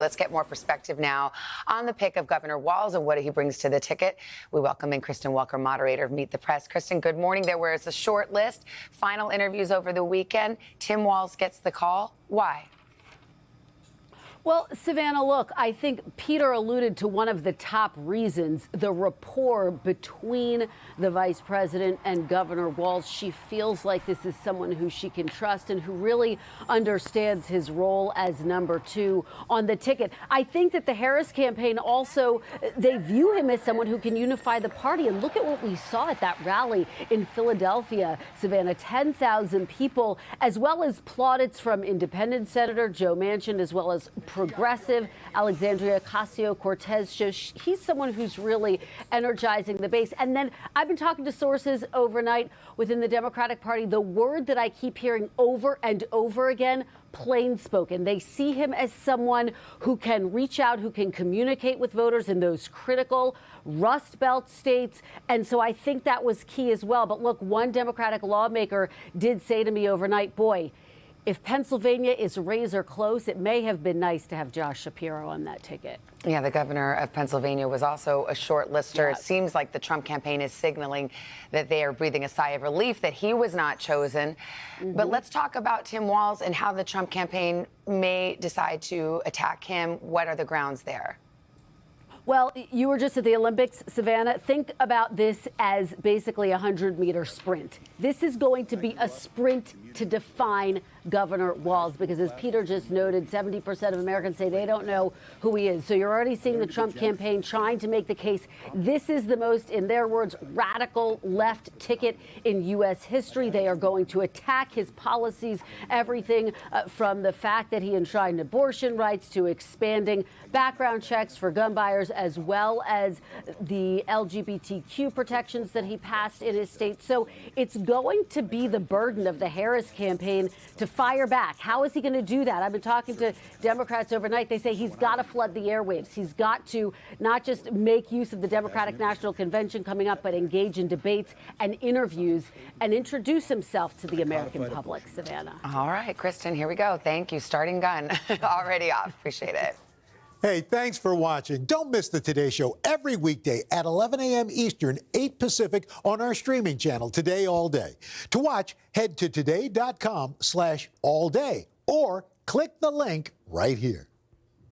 Let's get more perspective now on the pick of Governor Walz and what he brings to the ticket. We welcome in Kristen Welker, moderator of Meet the Press. Kristen, good morning. There was a short list, final interviews over the weekend. Tim Walz gets the call. Why? Well, Savannah, look, I think Peter alluded to one of the top reasons, the rapport between the vice president and Governor Walz. She feels like this is someone who she can trust and who really understands his role as number two on the ticket. I think that the Harris campaign also, they view him as someone who can unify the party. And look at what we saw at that rally in Philadelphia, Savannah, 10,000 people, as well as plaudits from independent Senator Joe Manchin, as well as progressive Alexandria Ocasio-Cortez. He's someone who's really energizing the base. And then I've been talking to sources overnight within the Democratic Party. The word that I keep hearing over and over again, plain spoken. They see him as someone who can reach out, who can communicate with voters in those critical Rust Belt states. And so I think that was key as well. But look, one Democratic lawmaker did say to me overnight, boy, if Pennsylvania is razor close, it may have been nice to have Josh Shapiro on that ticket. Yeah, the governor of Pennsylvania was also a short lister. Yes. It seems like the Trump campaign is signaling that they are breathing a sigh of relief that he was not chosen. But let's talk about Tim Walz and how the Trump campaign may decide to attack him. What are the grounds there? Well, you were just at the Olympics, Savannah. Think about this as basically a 100-meter sprint. This is going to be a sprint to define Governor Walz, because as Peter just noted, 70% of Americans say they don't know who he is. So you're already seeing the Trump campaign trying to make the case this is the most, in their words, radical left ticket in U.S. history. They are going to attack his policies, everything from the fact that he enshrined abortion rights to expanding background checks for gun buyers, as well as the LGBTQ protections that he passed in his state. So it's going to be the burden of the Harris campaign to fire back. How is he going to do that? I've been talking to Democrats overnight. They say he's got to flood the airwaves. He's got to not just make use of the Democratic National Convention coming up, but engage in debates and interviews and introduce himself to the American public, Savannah. All right, Kristen, here we go. Thank you. Starting gun already off. Appreciate it. Hey, thanks for watching. Don't miss the Today Show every weekday at 11 a.m. Eastern, 8 Pacific on our streaming channel, Today All Day. To watch, head to today.com/allday or click the link right here.